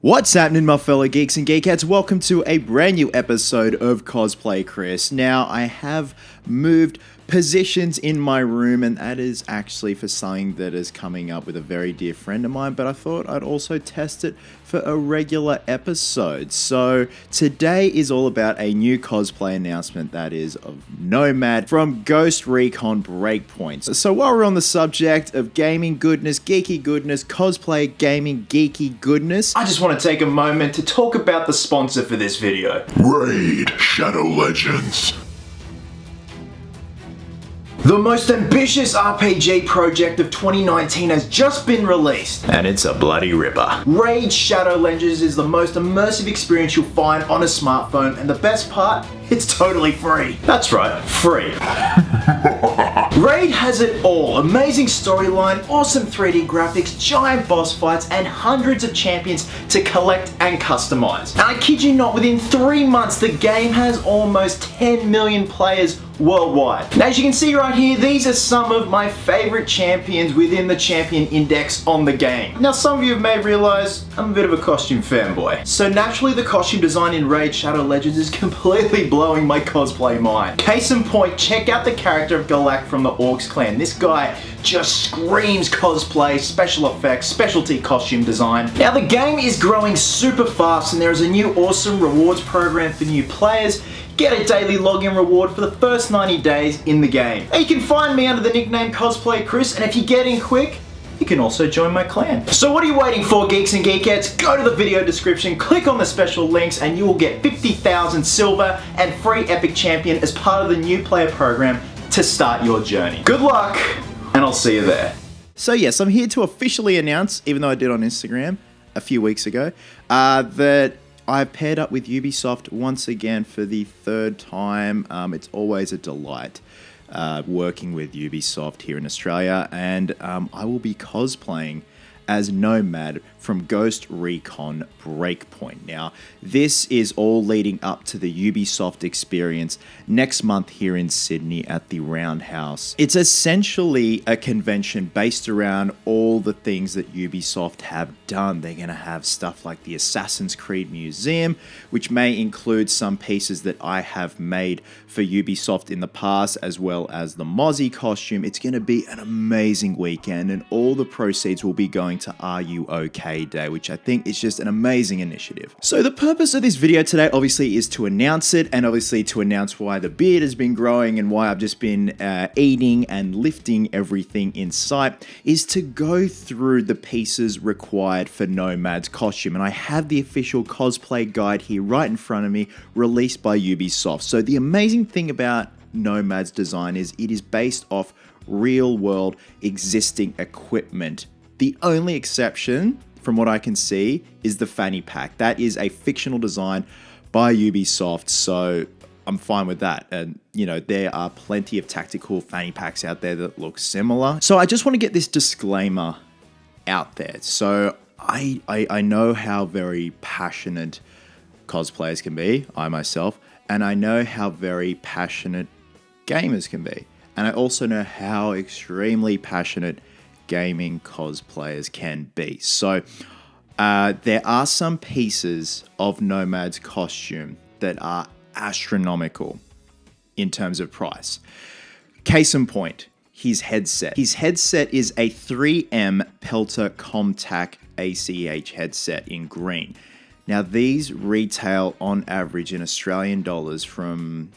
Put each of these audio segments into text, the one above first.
What's happening, my fellow geeks and geekettes? Welcome to a brand new episode of Cosplay Chris. Now, I have moved positions in my room, and that is actually for something that is coming up with a very dear friend of mine, but I thought I'd also test it for a regular episode. So today is all about a new cosplay announcement, that is of Nomad from Ghost Recon Breakpoint. So while we're on the subject of gaming goodness, geeky goodness, cosplay gaming geeky goodness, I just want to take a moment to talk about the sponsor for this video. Raid Shadow Legends. The most ambitious RPG project of 2019 has just been released, and it's a bloody ripper. Raid Shadow Legends is the most immersive experience you'll find on a smartphone, and the best part, it's totally free. That's right, free. Raid has it all. Amazing storyline, awesome 3D graphics, giant boss fights, and hundreds of champions to collect and customize. And I kid you not, within 3 months, the game has almost 10 million players worldwide. Now, as you can see right here, these are some of my favorite champions within the champion index on the game. Now, some of you may realize I'm a bit of a costume fanboy. So naturally, the costume design in Raid Shadow Legends is completely blowing my cosplay mind. Case in point, check out the character of Galak from the Orcs clan. This guy just screams cosplay, special effects, specialty costume design. Now, the game is growing super fast, and there is a new awesome rewards program for new players. Get a daily login reward for the first 90 days in the game. And you can find me under the nickname Cosplay Chris, and if you get in quick, you can also join my clan. So what are you waiting for, geeks and geekettes? Go to the video description, click on the special links, and you will get 50,000 silver and free epic champion as part of the new player program to start your journey. Good luck, and I'll see you there. So yes, I'm here to officially announce, even though I did on Instagram a few weeks ago, that I've paired up with Ubisoft once again for the third time. It's always a delight working with Ubisoft here in Australia, and I will be cosplaying as Nomad from Ghost Recon Breakpoint. Now, this is all leading up to the Ubisoft experience next month here in Sydney at the Roundhouse. It's essentially a convention based around all the things that Ubisoft have done. They're going to have stuff like the Assassin's Creed Museum, which may include some pieces that I have made for Ubisoft in the past, as well as the Mozzie costume. It's going to be an amazing weekend, and all the proceeds will be going to Are You OK Day, which I think is just an amazing initiative. So the purpose of this video today obviously is to announce it, and obviously to announce why the beard has been growing and why I've just been eating and lifting everything in sight, is to go through the pieces required for Nomad's costume. And I have the official cosplay guide here right in front of me, released by Ubisoft. So the amazing thing about Nomad's design is it is based off real world existing equipment. The only exception, from what I can see, is the fanny pack. That is a fictional design by Ubisoft, so I'm fine with that. And, you know, there are plenty of tactical fanny packs out there that look similar. So I just want to get this disclaimer out there. So I know how very passionate cosplayers can be, I myself, and I know how very passionate gamers can be. And I also know how extremely passionate gaming cosplayers can be. So there are some pieces of Nomad's costume that are astronomical in terms of price. Case in point, his headset. His headset is a 3M Peltor Comtac ACH headset in green. Now, these retail on average in Australian dollars from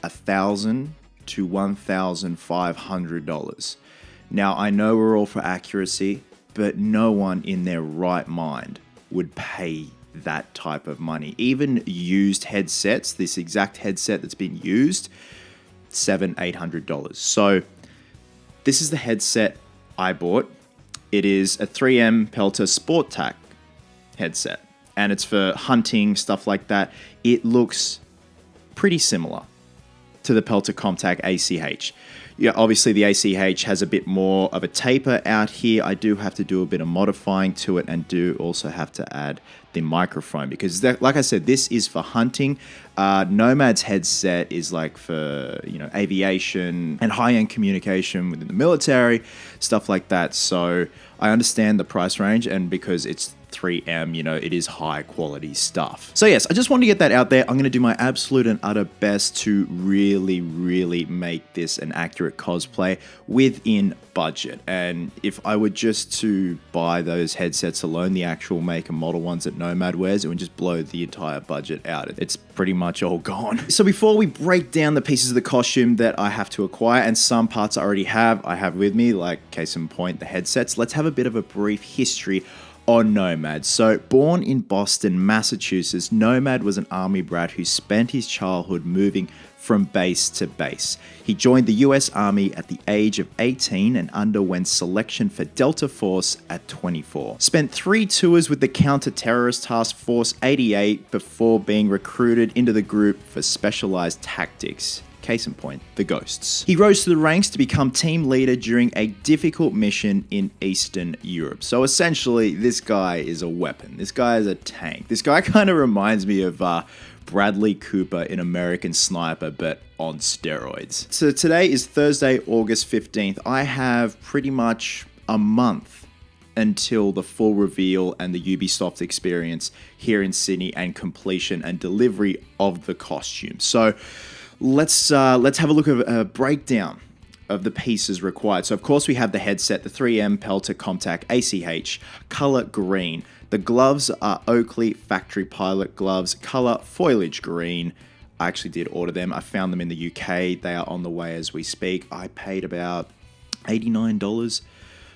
$1,000 to $1,500. Now, I know we're all for accuracy, but no one in their right mind would pay that type of money. Even used headsets, this exact headset that's been used, $700-800. So this is the headset I bought. It is a 3M Peltor SportTac headset, and it's for hunting, stuff like that. It looks pretty similar to the Peltor Comtac ACH. Yeah, obviously the ACH has a bit more of a taper out here. I do have to do a bit of modifying to it, and do also have to add the microphone, because like I said, this is for hunting. Nomad's headset is like for, you know, aviation and high-end communication within the military, stuff like that. So I understand the price range, and because it's 3M, it is high quality stuff. So yes, I just wanted to get that out there. I'm going to do my absolute and utter best to really, really make this an accurate cosplay within budget. And if I were just to buy those headsets alone, the actual make and model ones that Nomad wears, it would just blow the entire budget out. It's pretty much all gone. So before we break down the pieces of the costume that I have to acquire, and some parts I already have, I have with me, like case in point, the headsets, let's have a bit of a brief history on Nomad. So, born in Boston, Massachusetts, Nomad was an army brat who spent his childhood moving from base to base. He joined the US Army at the age of 18 and underwent selection for Delta Force at 24. Spent 3 tours with the Counter-Terrorist Task Force 88 before being recruited into the group for specialized tactics. Case in point, the Ghosts. He rose to the ranks to become team leader during a difficult mission in Eastern Europe. So essentially, this guy is a weapon. This guy is a tank. This guy kind of reminds me of Bradley Cooper in American Sniper, but on steroids. So today is Thursday, August 15th. I have pretty much a month until the full reveal and the Ubisoft experience here in Sydney and completion and delivery of the costume. So let's have a look at a breakdown of the pieces required. So of course we have the headset, the 3M Peltor Comtac ACH, color green. The gloves are Oakley Factory Pilot gloves, color foliage green. I actually did order them. I found them in the UK. They are on the way as we speak. I paid about $89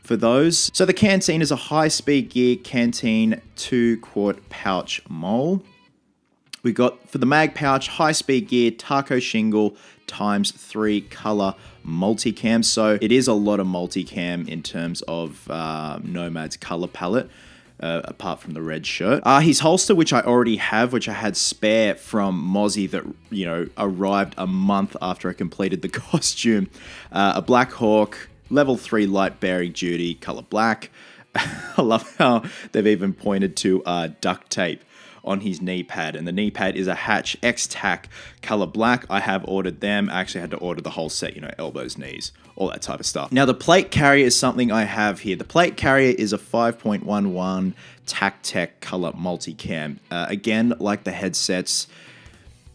for those. So the Canteen is a high-speed gear Canteen 2-quart pouch mole. We got, for the mag pouch, high-speed gear taco shingle ×3 color multicam. So it is a lot of multicam in terms of Nomad's color palette. Apart from the red shirt. His holster, which I already have, which I had spare from Mozzie that, arrived a month after I completed the costume. A Black Hawk, level 3 light bearing duty, color black. I love how they've even pointed to duct tape on his knee pad, and the knee pad is a Hatch X-Tac color black. I have ordered them. I actually had to order the whole set, elbows, knees, all that type of stuff. Now the plate carrier is something I have here. The plate carrier is a 5.11 Tactec color multicam. Again, like the headsets,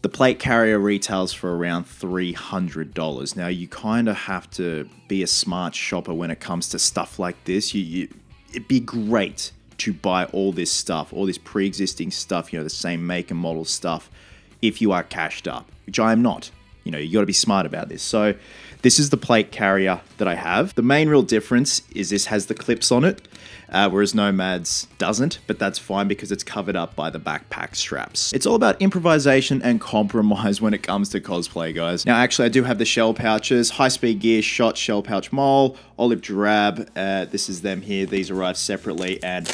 the plate carrier retails for around $300. Now you kind of have to be a smart shopper when it comes to stuff like this. It'd be great to buy all this stuff, all this pre-existing stuff, the same make and model stuff, if you are cashed up, which I am not. You got to be smart about this. So this is the plate carrier that I have. The main real difference is this has the clips on it, whereas Nomad's doesn't, but that's fine because it's covered up by the backpack straps. It's all about improvisation and compromise when it comes to cosplay, guys. Now, actually, I do have the shell pouches, high-speed gear, shot, shell pouch mole, olive drab. This is them here. These arrive separately and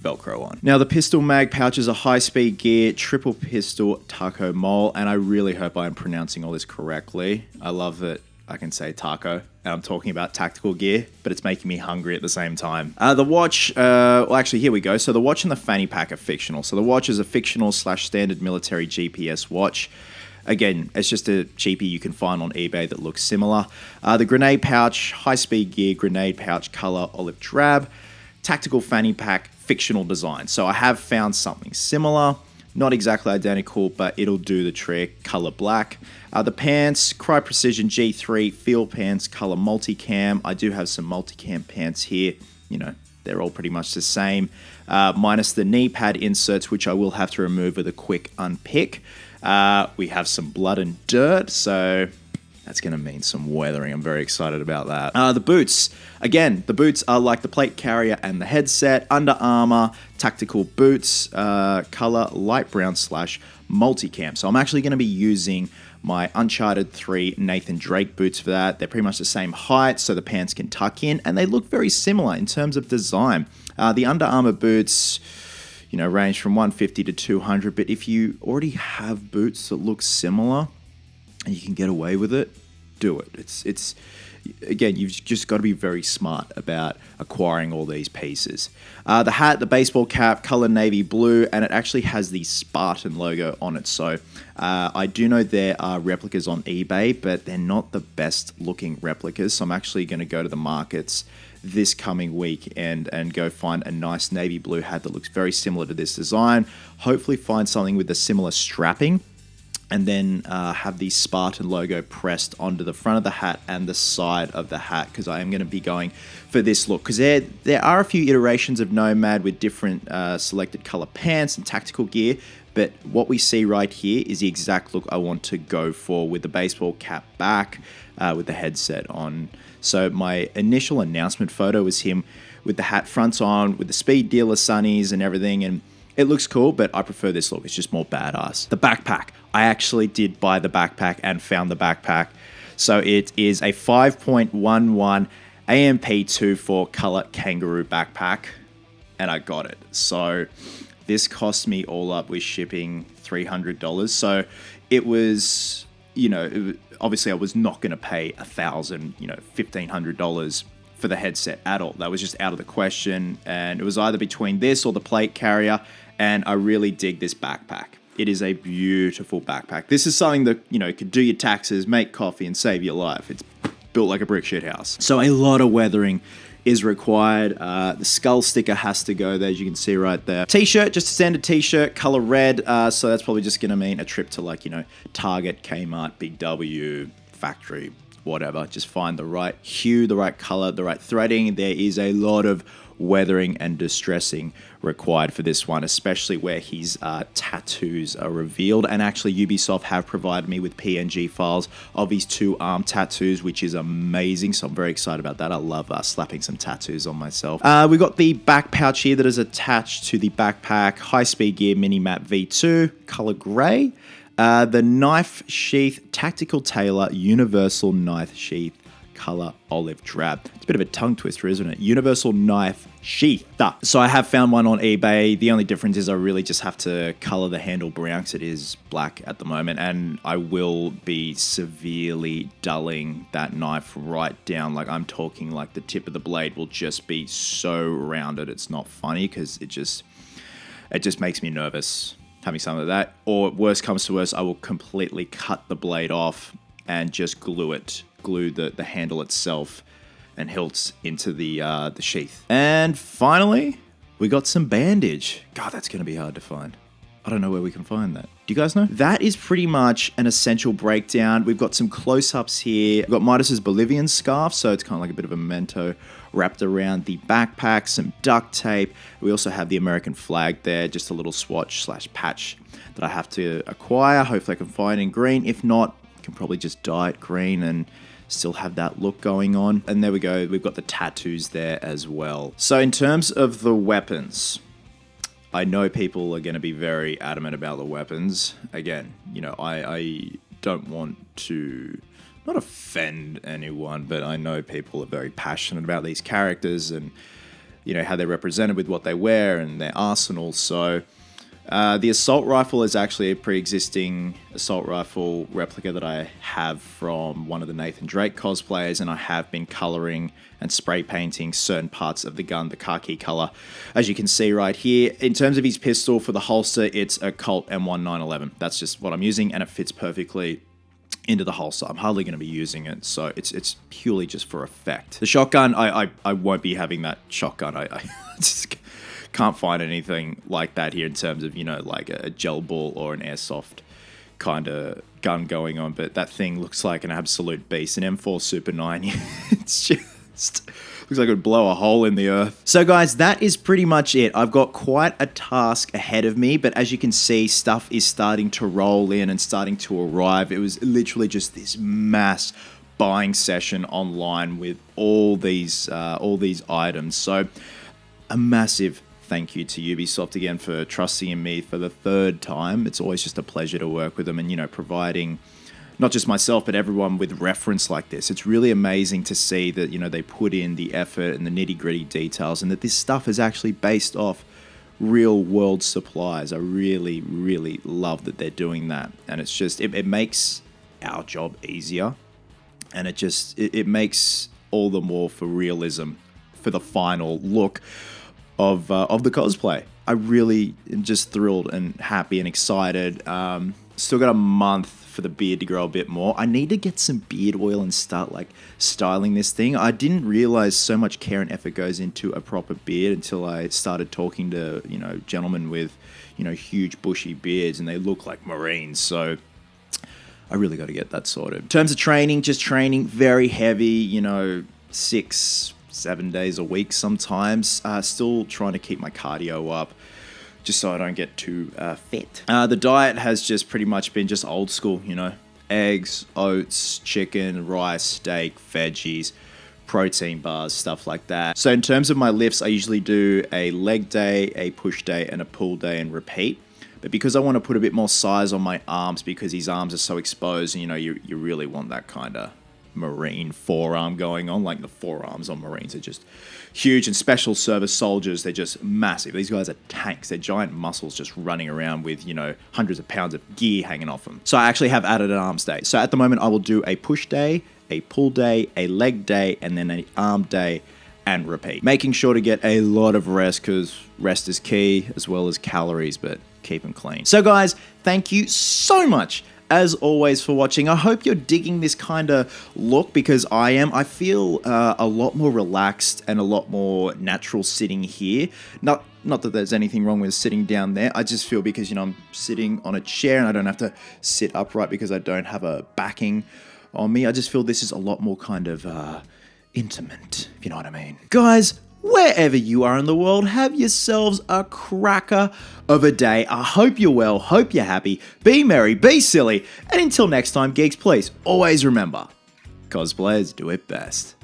Velcro on. Now the pistol mag pouch is a high-speed gear, triple pistol taco mole, and I really hope I'm pronouncing all this correctly. I love that I can say taco, and I'm talking about tactical gear, but it's making me hungry at the same time. The watch, well actually here we go. So the watch and the fanny pack are fictional. So the watch is a fictional / standard military GPS watch. Again, it's just a cheapie you can find on eBay that looks similar. The grenade pouch, high-speed gear, grenade pouch, color olive drab, tactical fanny pack, fictional design. So I have found something similar, not exactly identical, but it'll do the trick, color black. The pants, Cry Precision G3 field pants, color multicam. I do have some multicam pants here. They're all pretty much the same, minus the knee pad inserts, which I will have to remove with a quick unpick. We have some blood and dirt, so that's going to mean some weathering. I'm very excited about that. The boots. Again, the boots are like the plate carrier and the headset. Under Armour tactical boots, color light brown / multicam. So I'm actually going to be using my Uncharted 3 Nathan Drake boots for that. They're pretty much the same height, so the pants can tuck in, and they look very similar in terms of design. The Under Armour boots, range from $150 to $200, but if you already have boots that look similar and you can get away with it, do it. It's again, you've just got to be very smart about acquiring all these pieces. The hat, the baseball cap, color navy blue, and it actually has the Spartan logo on it. So I do know there are replicas on eBay, but they're not the best looking replicas. So I'm actually going to go to the markets this coming week and go find a nice navy blue hat that looks very similar to this design. Hopefully find something with a similar strapping, and then have the Spartan logo pressed onto the front of the hat and the side of the hat, because I am going to be going for this look. Because there are a few iterations of Nomad with different selected color pants and tactical gear, but what we see right here is the exact look I want to go for, with the baseball cap back, with the headset on. So my initial announcement photo was him with the hat front on, with the speed dealer sunnies and everything, and it looks cool, but I prefer this look. It's just more badass. The backpack. I actually did buy the backpack and found the backpack. So it is a 5.11 AMP24 color kangaroo backpack, and I got it. So this cost me all up with shipping $300. So it was, obviously I was not going to pay $1,000, $1,500 for the headset at all. That was just out of the question. And it was either between this or the plate carrier. And I really dig this backpack. It is a beautiful backpack. This is something that, could do your taxes, make coffee, and save your life. It's built like a brick shit house. So a lot of weathering is required. The skull sticker has to go there, as you can see right there. T-shirt, just a standard t-shirt, color red. So that's probably just gonna mean a trip to Target, Kmart, Big W, factory, whatever. Just find the right hue, the right color, the right threading. There is a lot of weathering and distressing required for this one, especially where his tattoos are revealed. And actually Ubisoft have provided me with PNG files of his 2 arm tattoos, which is amazing. So I'm very excited about that. I love slapping some tattoos on myself. We've got the back pouch here that is attached to the backpack. High speed gear mini map V2, color gray. The knife sheath, tactical tailor, universal knife sheath, color olive drab. It's a bit of a tongue twister, isn't it? Universal knife sheath. So I have found one on eBay. The only difference is I really just have to color the handle brown because it is black at the moment, and I will be severely dulling that knife right down. I'm talking the tip of the blade will just be so rounded. It's not funny because it just makes me nervous having some of that. Or worst comes to worst, I will completely cut the blade off and just glue the handle itself and hilts into the sheath. And finally, we got some bandage. God, that's going to be hard to find. I don't know where we can find that. Do you guys know? That is pretty much an essential breakdown. We've got some close-ups here. We've got Midas's Bolivian scarf, so it's kind of like a bit of a memento wrapped around the backpack, some duct tape. We also have the American flag there, just a little swatch/patch that I have to acquire. Hopefully I can find in green. If not, I can probably just dye it green and still have that look going on. And there we go. We've got the tattoos there as well. So in terms of the weapons, I know people are going to be very adamant about the weapons. Again, I don't want to not offend anyone, but I know people are very passionate about these characters and, how they're represented with what they wear and their arsenal. So the assault rifle is actually a pre-existing assault rifle replica that I have from one of the Nathan Drake cosplayers, and I have been coloring and spray painting certain parts of the gun, the khaki color, as you can see right here. In terms of his pistol, for the holster, it's a Colt M1911. That's just what I'm using, and it fits perfectly into the holster. I'm hardly going to be using it, so it's purely just for effect. The shotgun, I won't be having that shotgun. I just can't find anything like that here in terms of, like a gel ball or an airsoft kind of gun going on. But that thing looks like an absolute beast. An M4 Super 9. It's just looks like it would blow a hole in the earth. So guys, that is pretty much it. I've got quite a task ahead of me, but as you can see, stuff is starting to roll in and starting to arrive. It was literally just this mass buying session online with all these items. So a massive thank you to Ubisoft again for trusting in me for the 3rd time. It's always just a pleasure to work with them and, providing not just myself, but everyone with reference like this. It's really amazing to see that, they put in the effort and the nitty-gritty details and that this stuff is actually based off real world supplies. I really, really love that they're doing that. And it's just, it makes our job easier. And it makes all the more for realism for the final look of the cosplay. I really am just thrilled and happy and excited. Still got a month for the beard to grow a bit more. I need to get some beard oil and start like styling this thing. I didn't realize so much care and effort goes into a proper beard until I started talking to, gentlemen with, huge bushy beards, and they look like Marines. So I really got to get that sorted. In terms of training, just training very heavy, 6-7 days a week sometimes. Still trying to keep my cardio up, just so I don't get too fit. The diet has just pretty much been just old school, eggs, oats, chicken, rice, steak, veggies, protein bars, stuff like that. So in terms of my lifts, I usually do a leg day, a push day, and a pull day and repeat. But because I want to put a bit more size on my arms, because these arms are so exposed, you really want that kind of Marine forearm going on. Like the forearms on Marines are just huge, and special service soldiers, they're just massive. These guys are tanks. They're giant muscles just running around with, hundreds of pounds of gear hanging off them. So I actually have added an arms day. So at the moment I will do a push day, a pull day, a leg day, and then an arm day and repeat. Making sure to get a lot of rest, because rest is key, as well as calories, but keep them clean. So guys, thank you so much as always for watching. I hope you're digging this kind of look, because I am. I feel a lot more relaxed and a lot more natural sitting here. Not that there's anything wrong with sitting down there. I just feel because, I'm sitting on a chair and I don't have to sit upright because I don't have a backing on me. I just feel this is a lot more kind of intimate, if you know what I mean. Guys, wherever you are in the world, have yourselves a cracker of a day. I hope you're well, hope you're happy, be merry, be silly, and until next time, geeks, please always remember, cosplayers do it best.